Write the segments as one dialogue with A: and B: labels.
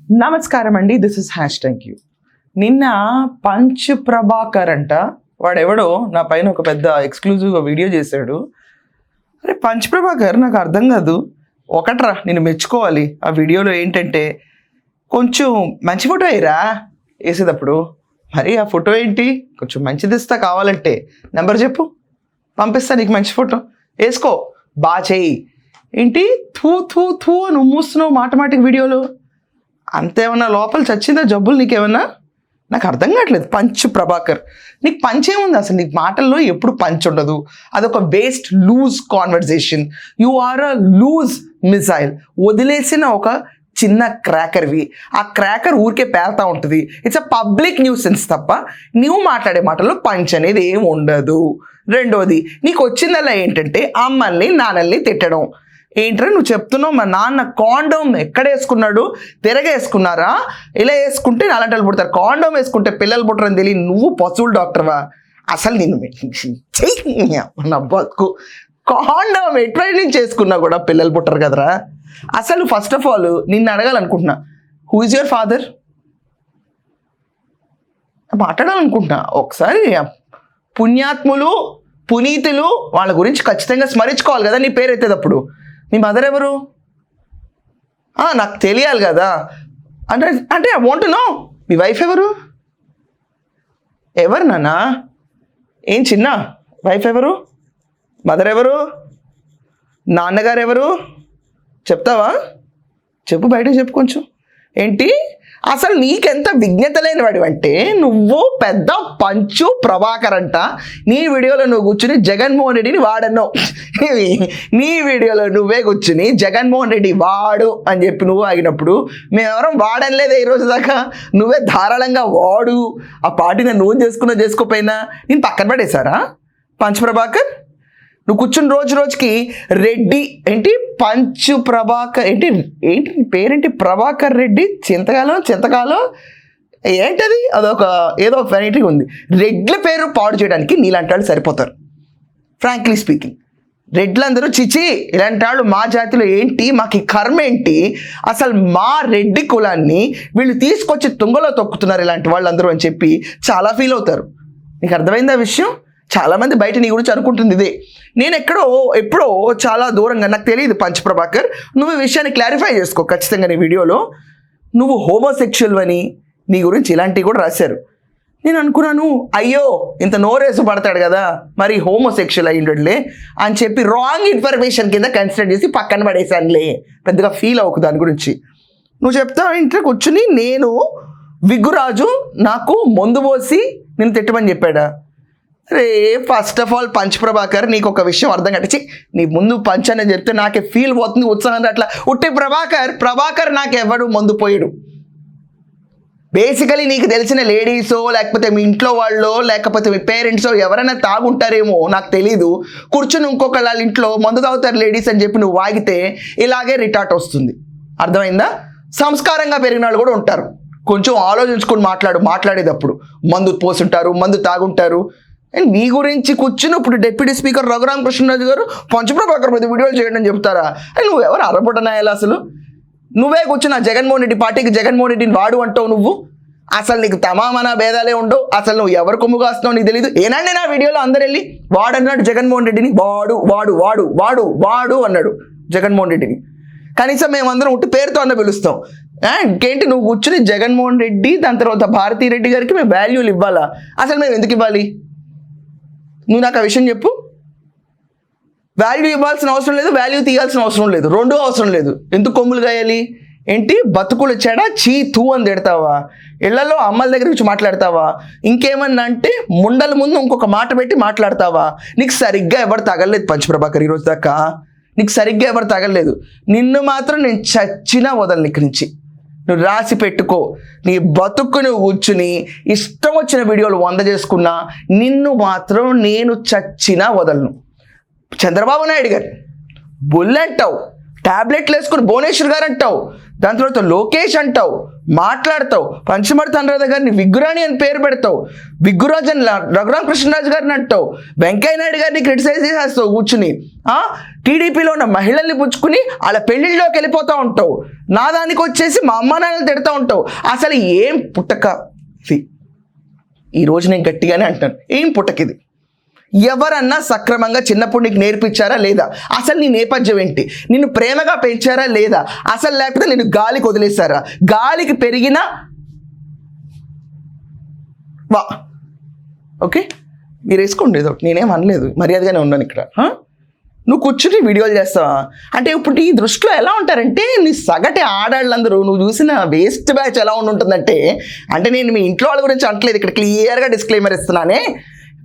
A: నమస్కారం అండి, this is #. నిన్న పంచ్ ప్రభాకర్ అంట వాడెవడో నా పైన ఒక పెద్ద ఎక్స్క్లూజివ్గా వీడియో చేశాడు. అరే పంచ్ ప్రభాకర్, నాకు అర్థం కాదు. ఒకట్రా నేను మెచ్చుకోవాలి. ఆ వీడియోలో ఏంటంటే కొంచెం మంచి ఫోటో అయ్యిరా వేసేటప్పుడు. మరి ఆ ఫోటో ఏంటి, కొంచెం మంచిది ఇస్తా, కావాలంటే నెంబర్ చెప్పు, పంపిస్తా నీకు మంచి ఫోటో వేసుకో, బాగా చెయ్యి. ఏంటి థూ థూ థూ నువ్వు మూస్తున్నావు మాటమాటికి వీడియోలో. అంతేమన్నా లోపల చచ్చిందా జబ్బులు నీకేమన్నా? నాకు అర్థం కావట్లేదు. పంచ్ ప్రభాకర్, నీకు పంచ్ ఏముంది అసలు? నీకు మాటల్లో ఎప్పుడు పంచ్ ఉండదు. అదొక waste loose conversation. You are a loose missile. వదిలేసిన ఒక చిన్న క్రాకర్వి. ఆ క్రాకర్ ఊరికే పేలుతూ ఉంటుంది. ఇట్స్ అ పబ్లిక్ న్యూసెన్స్ తప్ప నువ్వు మాట్లాడే మాటల్లో పంచ్ అనేది ఏమి ఉండదు. రెండోది, నీకు వచ్చిందల్లా ఏంటంటే అమ్మల్ని నాన్నల్ని తిట్టడం. ఏంట్రా నువ్వు చెప్తున్నావు? మా నాన్న కాండోమ్ ఎక్కడ వేసుకున్నాడు? తిరగేసుకున్నారా? ఇలా వేసుకుంటే అలాంటి వాళ్ళు పుడతారు, కాండోమ్ వేసుకుంటే పిల్లలు పుట్టరని తెలియ నువ్వు పశువుల డాక్టర్వా? అసలు నేను నా బతుకు. కాండోమ్ ఎటువంటి నుంచి వేసుకున్నా కూడా పిల్లలు పుట్టరు కదరా. అసలు ఫస్ట్ ఆఫ్ ఆల్ నిన్ను అడగాలనుకుంటున్నా, హూ ఇస్ యువర్ ఫాదర్? మాట్లాడాలనుకుంటున్నా. ఒకసారి పుణ్యాత్ములు పునీతులు వాళ్ళ గురించి ఖచ్చితంగా స్మరించుకోవాలి కదా నీ పేరు ఎత్తేటప్పుడు. మీ మదర్ ఎవరు? నాకు తెలియాలి కదా. అంటే I want to know. Me wife ఎవరు? ఎవరు నాన్న? ఏం చిన్న వైఫ్ ఎవరు? మదర్ ఎవరు? నాన్నగారు ఎవరు? చెప్తావా? చెప్పు, బయట చెప్పు కొంచెం. ఏంటి అసలు నీకెంత విజ్ఞత లేనివాడు అంటే నువ్వు పెద్ద పంచు ప్రభాకర్ అంట. నీ వీడియోలో నువ్వు కూర్చుని జగన్మోహన్ రెడ్డిని వాడన్నావు. నీ వీడియోలో నువ్వే కూర్చుని జగన్మోహన్ రెడ్డి వాడు అని చెప్పి నువ్వు ఆగినప్పుడు మేమెవరం వాడనలేదే ఈరోజు దాకా. నువ్వే ధారాళంగా వాడు. ఆ పార్టీని నువ్వు చేసుకోపోయినా నేను పక్కన పడేశారా పంచ్ ప్రభాకర్? నువ్వు కూర్చుని రోజు రోజుకి రెడ్డి ఏంటి పంచు ప్రభాకర్ ఏంటి పేరేంటి ప్రభాకర్ రెడ్డి చింతకాలం ఏంటది? అదొక ఏదో ఒక వెరైటీ ఉంది. రెడ్ల పేరు పాడు చేయడానికి నీలాంటి వాళ్ళు సరిపోతారు. ఫ్రాంక్లీ స్పీకింగ్, రెడ్లందరూ చిచి ఇలాంటి వాళ్ళు మా జాతిలో ఏంటి, మాకు ఈ కర్మ ఏంటి, అసలు మా రెడ్డి కులాన్ని వీళ్ళు తీసుకొచ్చి తుంగలో తొక్కుతున్నారు ఇలాంటి వాళ్ళందరూ అని చెప్పి చాలా ఫీల్ అవుతారు. నీకు అర్థమైందా విషయం? చాలామంది బయట నీ గురించి అనుకుంటుంది ఇదే. నేను ఎప్పుడో చాలా దూరంగా, నాకు తెలియదు పంచ్ ప్రభాకర్, నువ్వు ఈ విషయాన్ని క్లారిఫై చేసుకో ఖచ్చితంగా. నీ వీడియోలో నువ్వు హోమోసెక్షువల్ అని నీ గురించి ఇలాంటివి కూడా రాశారు. నేను అనుకున్నాను అయ్యో ఇంత నోరేసు పడతాడు కదా, మరి హోమోసెక్షువల్ అయ్యిండలే అని చెప్పి రాంగ్ ఇన్ఫర్మేషన్ కింద కన్సిడర్ చేసి పక్కన పడేశానులే. పెద్దగా ఫీల్ అవ్వకు దాని గురించి. నువ్వు చెప్తావు ఇంట్లోకి వచ్చి నేను విగ్గురాజు నాకు మందు పోసి నేను తిట్టమని చెప్పాడా? అరే first of all punch Prabhakar, నీకు ఒక విషయం అర్థం కట్టించి నీ ముందు పంచ్ అనేది చెప్తే నాకే ఫీల్ పోతుంది, ఉత్సాహం. అట్లా ఉట్టి ప్రభాకర్ నాకెవ్వడు మందు పోయాడు. బేసికలీ నీకు తెలిసిన లేడీసో లేకపోతే మీ ఇంట్లో వాళ్ళో లేకపోతే మీ పేరెంట్సో ఎవరైనా తాగుంటారేమో నాకు తెలీదు. కూర్చుని ఇంకొక వాళ్ళ ఇంట్లో మందు తాగుతారు లేడీస్ అని చెప్పి నువ్వు వాగితే ఇలాగే రిటార్ట్ వస్తుంది. అర్థమైందా? సంస్కారంగా పెరిగిన వాళ్ళు కూడా ఉంటారు. కొంచెం ఆలోచించుకొని మాట్లాడేటప్పుడు మందు పోసుంటారు, మందు తాగుంటారు. అండ్ నీ గురించి కూర్చుని ఇప్పుడు డిప్యూటీ స్పీకర్ రఘురామకృష్ణరాజు గారు పంచ్ ప్రభాకర్ మీద వీడియోలు చేయడం అని చెప్తారా? అండ్ నువ్వు ఎవరు అరపడనాయాలి అసలు? నువ్వే కూర్చుని జగన్మోహన్ రెడ్డి పార్టీకి జగన్మోహన్ రెడ్డిని వాడు అంటావు నువ్వు. అసలు నీకు తమామనా భేదాలే ఉండవు. అసలు నువ్వు ఎవరు కొమ్ముగా వస్తున్నావు నీకు తెలీదు. ఏనండి నా వీడియోలో అందరు వెళ్ళి వాడు అన్నాడు జగన్మోహన్ రెడ్డిని, వాడు వాడు వాడు వాడు వాడు అన్నాడు జగన్మోహన్ రెడ్డిని. కనీసం మేమందరం ఉట్టి పేరుతో అన్న పిలుస్తాం. ఇంకేంటి నువ్వు కూర్చుని జగన్మోహన్ రెడ్డి దాని తర్వాత భారతీ రెడ్డి గారికి మేము వాల్యూలు ఇవ్వాలా? అసలు మేము ఎందుకు ఇవ్వాలి? నువ్వు నాకు ఆ విషయం చెప్పు. వాల్యూ ఇవ్వాల్సిన అవసరం లేదు, వాల్యూ తీయాల్సిన అవసరం లేదు, రెండూ అవసరం లేదు. ఎందుకు కొమ్ములు గాయాలి? ఏంటి బతుకులు చెడా చీ తూ అని తిడతావా? ఇళ్లలో అమ్మల దగ్గర నుంచి మాట్లాడతావా? ఇంకేమన్నా అంటే ముండల ముందు ఇంకొక మాట పెట్టి మాట్లాడతావా? నీకు సరిగ్గా ఎవరు తగలలేదు పంచ్ ప్రభాకర్ ఈరోజు దాకా. నీకు సరిగ్గా ఎవరు తగలలేదు. నిన్ను మాత్రం నేను చచ్చినా వదలను ఇక్కడి నుంచి. నువ్వు రాసి పెట్టుకో. నీ బతుకు నువ్వు కూర్చుని ఇష్టం వచ్చిన వీడియోలు 100 చేసుకున్నా నిన్ను మాత్రం నేను చచ్చినా వదలను. చంద్రబాబు నాయుడు గారు బుల్ అంటావు, ట్యాబ్లెట్లు వేసుకుని భువనేశ్వర్ గారు అంటావు, దాని తర్వాత లోకేష్ అంటావు, మాట్లాడతావు, పంచమర్తి అనురాధ గారిని విగ్గురాణి అని పేరు పెడతావు, విగ్గురాజు అని రఘురామ కృష్ణరాజు గారిని అంటావు, వెంకయ్య నాయుడు గారిని క్రిటిసైజ్ చేసేస్తావు కూర్చుని, టీడీపీలో ఉన్న మహిళల్ని పుచ్చుకుని వాళ్ళ పెళ్లిళ్ళలోకి వెళ్ళిపోతూ ఉంటావు, నా దానికి వచ్చేసి మా అమ్మ నాన్నలు తిడతా ఉంటావు. అసలు ఏం పుట్టక ఈరోజు నేను గట్టిగానే అంటాను, ఏం పుట్టకిది? ఎవరన్నా సక్రమంగా చిన్నప్పుడు నీకు నేర్పించారా లేదా? అసలు నీ నేపథ్యం ఏంటి? నిన్ను ప్రేమగా పెంచారా లేదా? అసలు లేకపోతే నేను గాలికి వదిలేశారా? గాలికి పెరిగిన ఓకే మీరు వేసుకోండి, ఏదో నేనేం అనలేదు, మర్యాదగానే ఉన్నాను ఇక్కడ. నువ్వు కూర్చుని వీడియోలు చేస్తావా అంటే ఇప్పుడు ఈ దృష్టిలో ఎలా ఉంటారంటే నీ సగటి ఆడాళ్ళందరూ నువ్వు చూసిన వేస్ట్ బ్యాచ్ ఎలా ఉంటుందంటే, అంటే నేను మీ ఇంట్లో వాళ్ళ గురించి అంటలేదు, ఇక్కడ క్లియర్గా డిస్క్లైమర్ ఇస్తున్నానే,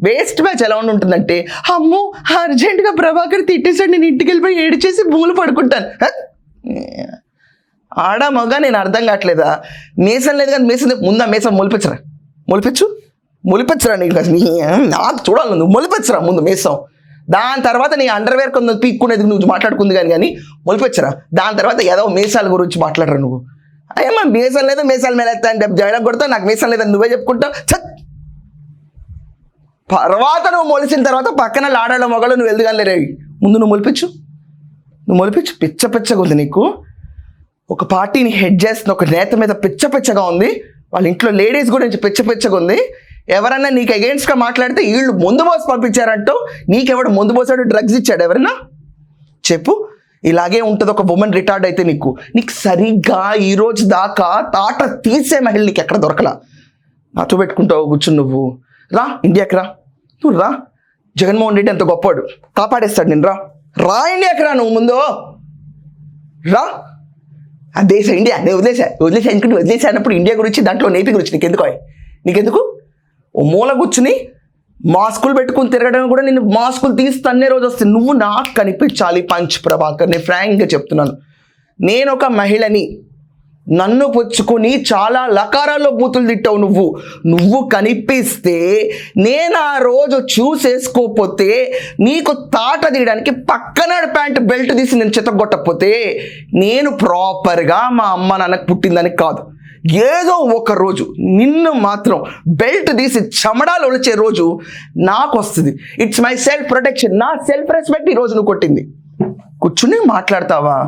A: వేస్ట్ బ్యాచ్ ఎలా ఉంటుందంటే, అమ్మో అర్జెంటుగా ప్రభాకర్ తిట్టేసాడు, నేను ఇంటికి వెళ్ళిపోయి ఏడిచేసి భూములు పడుకుంటాను. ఆడా మగ నేను అర్థం కావట్లేదా? మీసం లేదు కానీ మీసం ముందా మీసం మొలిపించరా నీకు నాకు చూడాలి, నువ్వు మొలిపించరా ముందు మీసం, దాని తర్వాత నీ అండర్వేర్ కొంత పీక్కునేది నువ్వు మాట్లాడుకుంది కానీ మొలిపించరా, దాని తర్వాత ఏదో మీసాల గురించి మాట్లాడరా నువ్వు. అయ్యమ్మా మీసం లేదు, మీసాలు మేలేస్తా అంటే జయడం కొడతావు, నాకు మీసం లేదని నువ్వే చెప్పుకుంటావు. తర్వాత నువ్వు మొలిచిన తర్వాత పక్కన లాడాళ్ళ మొగలు నువ్వు వెళ్తుగానే రేవి, ముందు నువ్వు మొలిపించు. పిచ్చగా ఉంది నీకు. ఒక పార్టీని హెడ్ చేస్తున్న ఒక నేత మీద పిచ్చగా ఉంది, వాళ్ళ ఇంట్లో లేడీస్ గురించి పిచ్చగా ఉంది. ఎవరన్నా నీకు అగెయిన్స్ట్గా మాట్లాడితే వీళ్ళు ముందు మోసి పంపించారంటూ, నీకెవడు ముందు మోసాడు, డ్రగ్స్ ఇచ్చాడు ఎవరన్నా చెప్పు. ఇలాగే ఉంటుంది ఒక ఉమెన్ రిటార్డ్ అయితే నీకు సరిగ్గా ఈరోజు దాకా తాట తీసే మహిళ నీకు ఎక్కడ దొరకలా. నాతో పెట్టుకుంటావు కూర్చుని నువ్వు. రా ఇండియాకి రా, నువ్వు రా. జగన్మోహన్ రెడ్డి ఎంత గొప్పవాడు, కాపాడేస్తాడు నేను. రా ఇండియాకి రా, నువ్వు ముందు రా. ఆ దేశం ఇండియా నేను వదిలేసా ఎందుకంటే వదిలేసానప్పుడు ఇండియా గురించి దాంట్లో నేపీ గురించి నీకెందుకు ఓ మూల కూర్చుని మాస్కులు పెట్టుకుని తిరగడం కూడా నేను మాస్కులు తీసి తన్నే రోజు వస్తుంది. నువ్వు నాకు కనిపించాలి పంచ్ ప్రభాకర్. నేను ఫ్రాంక్గా చెప్తున్నాను, నేను ఒక మహిళని, నన్ను పుచ్చుకొని చాలా లకారాల్లో బూతులు తిట్టావు నువ్వు కనిపిస్తే నేను ఆ రోజు చూసేసుకోకపోతే నీకు తాట తీయడానికి పక్కన ప్యాంట్ బెల్ట్ తీసి నేను చితగొట్టకపోతే నేను ప్రాపర్గా మా అమ్మ నాన్నకు పుట్టిందని కాదు, ఏదో ఒక రోజు నిన్ను మాత్రం బెల్ట్ తీసి చమడాలు ఒలిచే రోజు నాకు వస్తుంది. ఇట్స్ మై సెల్ఫ్ ప్రొటెక్షన్, నా సెల్ఫ్ రెస్పెక్ట్. ఈరోజు నువ్వు కొట్టింది కూర్చుని మాట్లాడతావా?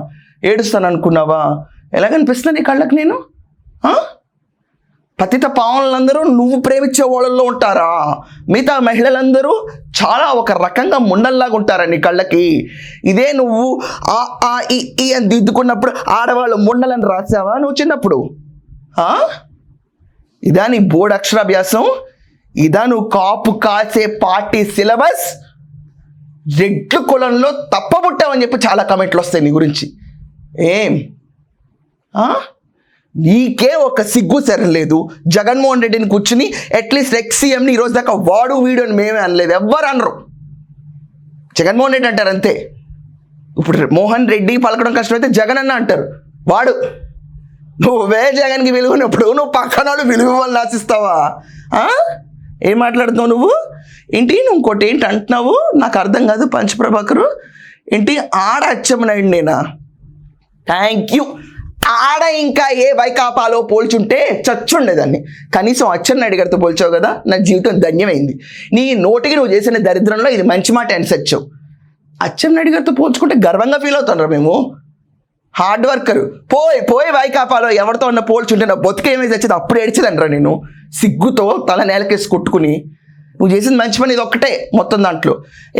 A: ఏడుస్తాను అనుకున్నావా? ఎలాగనిపిస్తుంది నీ కళ్ళకి? నేను పతిత పావనులందరూ నువ్వు ప్రేమించే వాళ్ళల్లో ఉంటారా? మిగతా మహిళలందరూ చాలా ఒక రకంగా ముండల్లాగా ఉంటారా నీ కళ్ళకి? ఇదే నువ్వు ఈ అని దిద్దుకున్నప్పుడు ఆడవాళ్ళు ముండలని రాసావా నువ్వు చిన్నప్పుడు? ఇదా నీ బోర్డు అక్షరాభ్యాసం? ఇదా నువ్వు కాపు కాసే పార్టీ సిలబస్? రెడ్లు కులంలో తప్పబుట్టావని చెప్పి చాలా కమెంట్లు వస్తాయి నీ గురించి. ఏం నీకే ఒక సిగ్గు సరలేదు. జగన్మోహన్ రెడ్డిని కూర్చుని అట్లీస్ట్ ఎక్సీఎంని ఈరోజు దాకా వాడు వీడియోని మేమే అనలేదు, ఎవ్వరు అనరు. జగన్మోహన్ రెడ్డి అంటారు అంతే. ఇప్పుడు మోహన్ రెడ్డి పలకడం కష్టమైతే జగన్ అన్న అంటారు. వాడు నువ్వే జగన్కి విలువనప్పుడు నువ్వు పక్కన వాళ్ళు విలువ వల్ల ఆశిస్తావా? ఏం మాట్లాడుతున్నావు నువ్వు? ఏంటి నువ్వు ఇంకోటి ఏంటి అంటున్నావు నాకు అర్థం కాదు. పంచప్రభాకరు ఏంటి ఆడ అచ్చెన్నాయుడు నేనా? Thank you. ఆడ ఇంకా ఏ వైకాపాలో పోల్చుంటే చచ్చుండేదాన్ని. కనీసం అచ్చెన్నాయుడు గారితో పోల్చావు కదా, నా జీవితం ధన్యమైంది. నీ నోటికి నువ్వు చేసిన దరిద్రంలో ఇది మంచి మాట అనిసొచ్చావు. అచ్చెన్నాయుడు గారితో పోల్చుకుంటే గర్వంగా ఫీల్ అవుతాను రా మేము. హార్డ్ వర్కరు పోయి వైకాపాలో ఎవరితో ఉన్న పోల్చుంటే నా బతుకేమేసి వచ్చేది అప్పుడు ఏడ్చేదండ్రా నేను సిగ్గుతో తల నేలకేసి కొట్టుకుని. నువ్వు చేసిన మంచి పని ఇది ఒక్కటే మొత్తం దాంట్లో.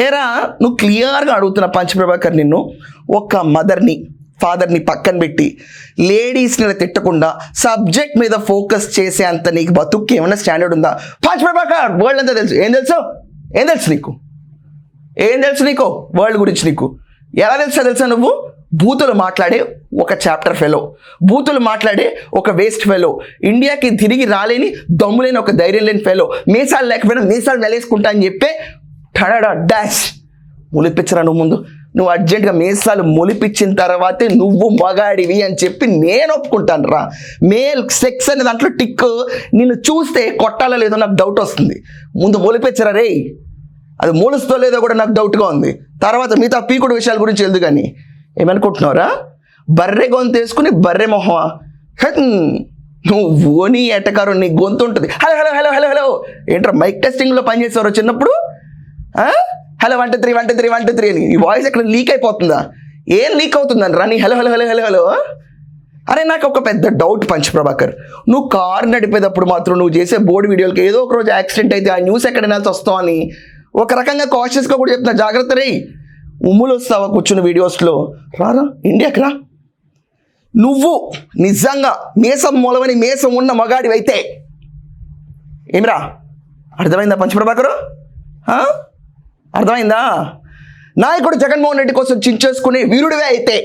A: ఏరా నువ్వు క్లియర్గా అడుగుతున్న పంచప్రభాకర్, నిన్ను ఒక మదర్ని ఫాదర్ని పక్కన పెట్టి లేడీస్ని తిట్టకుండా సబ్జెక్ట్ మీద ఫోకస్ చేసే అంత నీకు బతుక్కి ఏమైనా స్టాండర్డ్ ఉందా? పంచప్రభాకర్ వరల్డ్ అంతా తెలుసు. ఏం తెలుసు నీకు వరల్డ్ గురించి? నీకు ఎలా తెలుసా? నువ్వు బూతులు మాట్లాడే ఒక చాప్టర్ ఫెలో, బూతులు మాట్లాడే ఒక వేస్ట్ ఫెలో, ఇండియాకి తిరిగి రాలేని దమ్ములేని ఒక ధైర్యం లేని ఫెలో, మీసాలు లేకపోయినా మీసాలు వెలేసుకుంటా అని చెప్పే టడా డాష్ మొలిపించరా నువ్వు ముందు. నువ్వు అర్జెంటుగా మీసాలు మొలిపించిన తర్వాతే నువ్వు మగాడివి అని చెప్పి నేను ఒప్పుకుంటాను రా. మేల్ సెక్స్ అనే దాంట్లో టిక్ నిన్ను చూస్తే కొట్టాలో లేదో నాకు డౌట్ వస్తుంది. ముందు మొలిపించరా రే, అది మొలుస్తో లేదో కూడా నాకు డౌట్గా ఉంది. తర్వాత మిగతా పీకుడు విషయాల గురించి వెళ్దు. కానీ ఏమనుకుంటున్నావురా? బర్రె గొంతు వేసుకుని బర్రె మొహమా? నువ్వు నీ ఎటకారు నీ గొంతు ఉంటుంది. Hello hello hello hello hello ఏంట్రా మైక్ టెస్టింగ్లో పనిచేసేవారు చిన్నప్పుడు? హలో 1 2 3 1 2 3 1 2 3 అని ఈ వాయిస్ ఎక్కడ లీక్ అయిపోతుందా? ఏం లీక్ అవుతుందని రా నీ hello hello hello hello hello? అరే నాకు ఒక పెద్ద డౌట్ ప్రభాకర్, నువ్వు కారు నడిపేటప్పుడు మాత్రం నువ్వు చేసే బోర్డు వీడియోలకి ఏదో ఒక రోజు యాక్సిడెంట్ అయితే ఆ న్యూస్ ఎక్కడ వినాల్సి వస్తావు అని ఒక రకంగా కాషియస్గా కూడా చెప్తున్నా. జాగ్రత్త రే, ఉమ్ములు వస్తావా కూర్చున్న వీడియోస్లో? రారా ఇండియాకి రా. నువ్వు నిజంగా మీసం మూలమని మీసం ఉన్న మగాడివి అయితే ఏమిరా? అర్థమైందా పంచప్రభాకరు? అర్థమైందా? నాయకుడు జగన్మోహన్ రెడ్డి కోసం చించేసుకునే వీరుడివే అయితే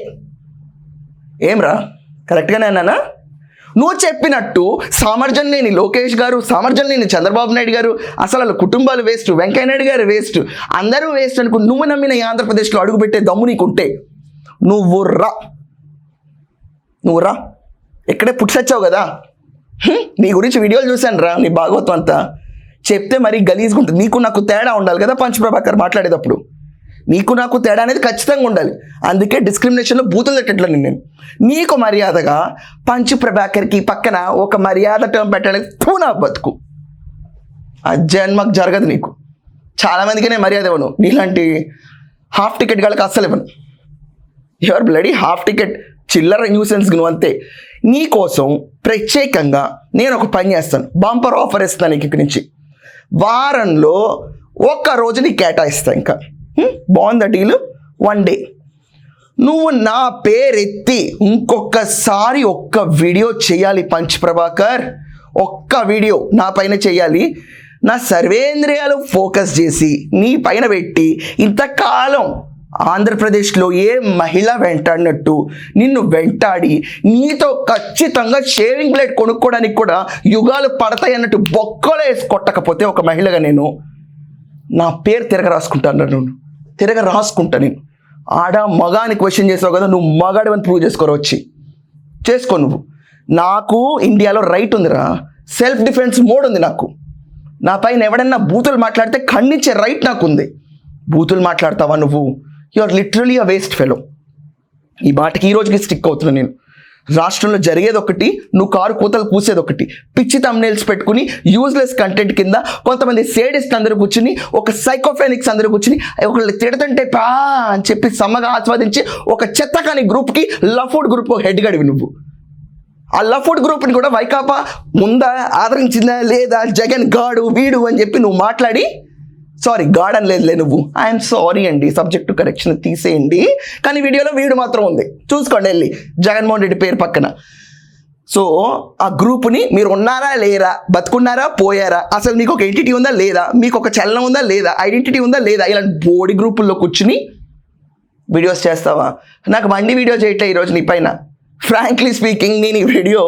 A: ఏమ్రా? కరెక్ట్గానే అన్నానా? నువ్వు చెప్పినట్టు సామర్థ్యం లేని లోకేష్ గారు, సామర్థ్యం లేని చంద్రబాబు నాయుడు గారు, అసలు కుటుంబాలు వేస్ట్, వెంకయ్య నాయుడు గారు వేస్ట్, అందరూ వేస్ట్ అనుకు నువ్వు నమ్మిన ఈ ఆంధ్రప్రదేశ్లో అడుగుపెట్టే దమ్ము నీకుంటే నువ్వు రా. ఎక్కడే పుట్టిసచ్చావు కదా. నీ గురించి వీడియోలు చూశాను రా, నీ భాగవతం అంతా చెప్తే మరీ గలీజ్గా ఉంటుంది. నీకు నాకు తేడా ఉండాలి కదా పంచప్రభాకర్ మాట్లాడేటప్పుడు. నీకు నాకు తేడా అనేది ఖచ్చితంగా ఉండాలి. అందుకే డిస్క్రిమినేషన్లో బూతులు తట్టట్లేదు నేను. నీకు మర్యాదగా పంచప్రభాకర్కి పక్కన ఒక మర్యాద టర్మ్ పెట్టడానికి పూనా బతుకు. ఆ జన్మకు జరగదు నీకు. చాలామందికి నేను మర్యాద ఇవ్వను, నీలాంటి హాఫ్ టికెట్ వాళ్ళకి అస్సలు ఇవ్వను. ఎవరు బ్లడీ హాఫ్ టికెట్ చిల్లర న్యూసెన్స్ నువ్వు అంతే. నీకోసం ప్రత్యేకంగా నేను ఒక పని చేస్తాను, బంపర్ ఆఫర్ ఇస్తాను నీకు ఇక్కడి నుంచి. వారంలో ఒక్క రోజు నీకు కేటాయిస్తాను. ఇంకా బాగుందా డీలు? 1 డే నువ్వు నా పేరెత్తి ఇంకొకసారి ఒక్క వీడియో చేయాలి పంచప్రభాకర్. ఒక్క వీడియో నా పైన చేయాలి. నా సర్వేంద్రియాలు ఫోకస్ చేసి నీ పైన పెట్టి ఇంతకాలం ఆంధ్రప్రదేశ్లో ఏ మహిళ వెంటాడినట్టు నిన్ను వెంటాడి నీతో ఖచ్చితంగా షేవింగ్ బ్లేడ్ కొనుక్కోవడానికి కూడా యుగాలు పడతాయి అన్నట్టు బొక్కలో వేసి కొట్టకపోతే ఒక మహిళగా నేను నా పేరు తిరగ రాసుకుంటా నేను. ఆడ మగాని క్వశ్చన్ చేసావు కదా, నువ్వు మగాడివని ప్రూవ్ చేసుకో నువ్వు. నాకు ఇండియాలో రైట్ ఉందిరా, సెల్ఫ్ డిఫెన్స్ మోడ్ ఉంది నాకు. నా పైన ఎవడన్నా బూతులు మాట్లాడితే ఖండించే రైట్ నాకు ఉంది. బూతులు మాట్లాడతావా నువ్వు? You are literally a waste fellow. ఈ మాటకి ఈ రోజుకి స్టిక్ అవుతున్నా నేను. రాష్ట్రంలో జరిగేది ఒకటి, నువ్వు కారు కూతలు కూసేది ఒకటి. పిచ్చి తమ్నెయిల్స్ పెట్టుకుని యూజ్లెస్ కంటెంట్ కింద కొంతమంది సేడిస్ట్ అందరూ కూర్చుని, ఒక సైకోఫెనిక్స్ అందరూ కూర్చుని ఒకళ్ళు తిడుతుంటే పా అని చెప్పి సమ్మగా ఆస్వాదించి ఒక చెత్తకాని గ్రూప్కి లఫుడ్ గ్రూప్ హెడ్ గడివి నువ్వు. ఆ లఫుడ్ గ్రూప్ని కూడా వైకాపా ముందా ఆదరించిందా లేదా, జగన్ గాడు వీడు అని చెప్పి నువ్వు మాట్లాడి, సారీ గాడ్ అని లేదులే నువ్వు, ఐఎమ్ సారీ అండి, సబ్జెక్టు కరెక్షన్ తీసేయండి, కానీ వీడియోలో వీడు మాత్రం ఉంది చూసుకోండి వెళ్ళి జగన్మోహన్ రెడ్డి పేరు పక్కన. సో ఆ గ్రూప్ని మీరు ఉన్నారా లేరా, బతుకున్నారా పోయారా, అసలు మీకు ఒక ఎంటిటీ ఉందా లేదా, మీకు ఒక చలనం ఉందా లేదా, ఐడెంటిటీ ఉందా లేదా, ఇలాంటి బోడి గ్రూపుల్లో కూర్చుని వీడియోస్ చేస్తావా? నాకు మండి వీడియో చేయట్లే ఈరోజు నీ పైన. ఫ్రాంక్లీ స్పీకింగ్ నేను ఈ వీడియో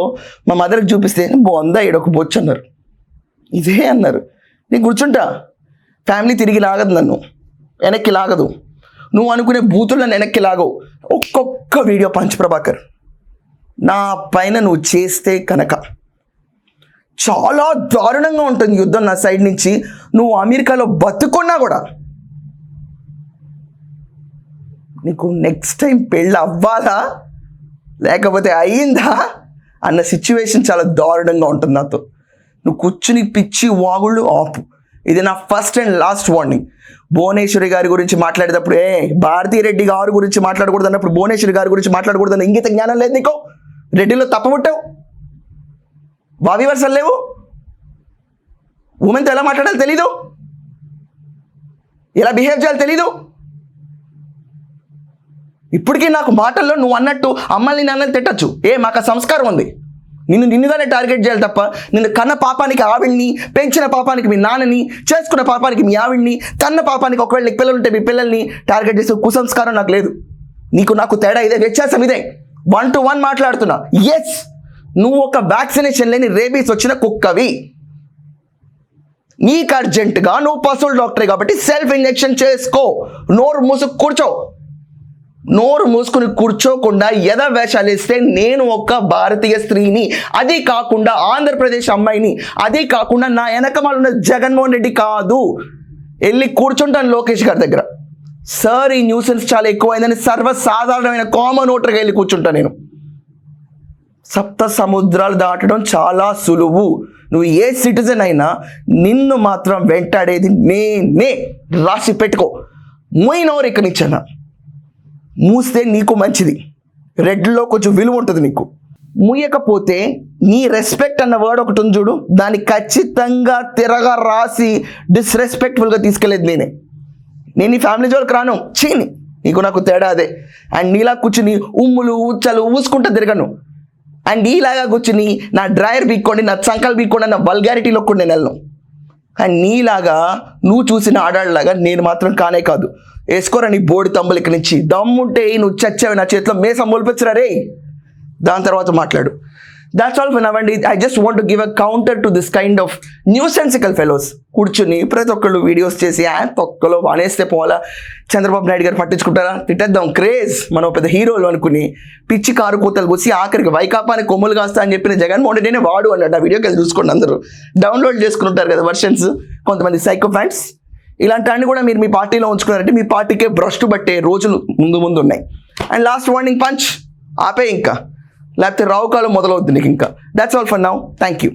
A: మా మదర్కి చూపిస్తే బాగుందా ఈడొక బొచ్చు అన్నారు, ఇదే అన్నారు. నేను కూర్చుంటా, ఫ్యామిలీ తిరిగి లాగదు, నన్ను వెనక్కి లాగదు, నువ్వు అనుకునే బూతులను వెనక్కి లాగవు. ఒక్కొక్క వీడియో పంచప్రభాకర్ నా పైన నువ్వు చేస్తే కనుక చాలా దారుణంగా ఉంటుంది యుద్ధం నా సైడ్ నుంచి. నువ్వు అమెరికాలో బతుకున్నా కూడా నీకు నెక్స్ట్ టైం పెళ్ళి అవ్వాలా లేకపోతే అయ్యిందా అన్న సిచ్యువేషన్ చాలా దారుణంగా ఉంటుంది నాతో. నువ్వు కూర్చుని పిచ్చి వాగుళ్ళు ఆపు. ఇది నా first and last warning. Bhuvaneshwari గారి గురించి మాట్లాడేటప్పుడు భారతీరెడ్డి గారి గురించి మాట్లాడకూడదు అన్నప్పుడు భువనేశ్వరి గారి గురించి మాట్లాడకూడదు ఇంగిత జ్ఞానం లేదు నీకు. రెడ్డిలో తప్పముట్టావు, వావివర్సలు లేవు, ఉమెన్తో ఎలా మాట్లాడాలి తెలీదు, ఎలా బిహేవ్ చేయాలి తెలీదు. ఇప్పటికీ నాకు మాటల్లో నువ్వు అన్నట్టు అమ్మల్ని నాన్నని తిట్టచ్చు, మాకు ఆ సంస్కారం ఉంది. నిన్నుగానే టార్గెట్ చేయాలి తప్ప నిన్ను కన్న పాపానికి ఆవిడ్ని, పెంచిన పాపానికి మీ నాన్నని, చేసుకున్న పాపానికి మీ ఆవిడ్ని, కన్న పాపానికి ఒకవేళ నీకు పిల్లలు ఉంటే మీ పిల్లల్ని టార్గెట్ చేసే కుసంస్కారం నాకు లేదు. నీకు నాకు తేడా ఇదే, వ్యత్యాసం ఇదే. 1 to 1 మాట్లాడుతున్నా. ఎస్, నువ్వు ఒక వ్యాక్సినేషన్ లేని రేబీస్ వచ్చిన కుక్కవి. నీకు అర్జెంటుగా నువ్వు పశువుల డాక్టరే కాబట్టి సెల్ఫ్ ఇంజెక్షన్ చేసుకో. నోరు మూసుకుని కూర్చోకుండా వేషాలు వేస్తే నేను ఒక భారతీయ స్త్రీని, అది కాకుండా ఆంధ్రప్రదేశ్ అమ్మాయిని, అది కాకుండా నా వెనకమాల ఉన్న జగన్మోహన్ రెడ్డి కాదు, వెళ్ళి కూర్చుంటాను లోకేష్ గారి దగ్గర. సార్ ఈ న్యూసెన్స్ చాలా ఎక్కువైందని సర్వసాధారణమైన కామన్ ఓటర్గా వెళ్ళి కూర్చుంటాను నేను. సప్త సముద్రాలు దాటడం చాలా సులువు. నువ్వు ఏ సిటిజన్ అయినా నిన్ను మాత్రం వెంటాడేది నేనే. రాసి పెట్టుకో. మూయినోరు ఇక్కడి నుంచైనా మూస్తే నీకు మంచిది. రెడ్లో కొంచెం విలువ ఉంటుంది నీకు. మూయకపోతే నీ రెస్పెక్ట్ అన్న వర్డ్ ఒకటి ఉంది చూడు, దాన్ని ఖచ్చితంగా తిరగా రాసి డిస్రెస్పెక్ట్ఫుల్గా తీసుకెళ్ళేది నేనే. నేను ఈ ఫ్యామిలీ జోలికి రాను. చీని నీకు నాకు తేడా అదే. అండ్ నీలా కూర్చుని ఉమ్ములు ఉచ్చలు ఊసుకుంటూ తిరగను. అండ్ నీలాగా కూర్చుని నా డ్రైయర్ బీక్కోండి, నా చంకలు బీక్కోండి, నా వల్గారిటీలో కూడా నేను వెళ్ళను. అండ్ నీలాగా నువ్వు చూసిన ఆడాళ్ళలాగా నేను మాత్రం కానే కాదు. వేసుకోరా నీ బోడి తమ్ములు ఇక్కడి నుంచి. దమ్ముంటే నువ్వు చచ్చావు నా చేతిలో మేసం మొలిపించరా రే. దాని తర్వాత మాట్లాడు. దాట్స్ ఆల్ ఫర్ నౌ అండి. I just want to give a counter to this kind of nonsensical fellows. కూర్చుని ప్రతి ఒక్కళ్ళు వీడియోస్ చేసి ఒక్కలో అనేస్తే పోవాలా, చంద్రబాబు నాయుడు గారు పట్టించుకుంటారా, తిట్టేద్దాం క్రేజ్, మనం పెద్ద హీరోలు అనుకుని పిచ్చి కారు కూతలు కూసి ఆఖరికి వైకాపాని కొమ్ములు కాస్తా అని చెప్పిన జగన్మోహన్ రెడ్డినే వాడు అన్నట్టు. ఆ వీడియోకి వెళ్ళి చూసుకోండి, అందరూ డౌన్లోడ్ చేసుకుంటారు కదా వర్షన్స్, కొంతమంది సైకో ఫ్యాన్స్. ఇలాంటి కూడా మీరు మీ పార్టీలో ఉంచుకున్నారంటే మీ పార్టీకే భ్రష్టు పట్టే రోజులు ముందు ఉన్నాయి. అండ్ లాస్ట్ వార్నింగ్ పంచ్, ఆపే ఇంకా, లేకపోతే రావు కాలం మొదలవుద్ది నీకు ఇంకా. That's all for now. Thank you.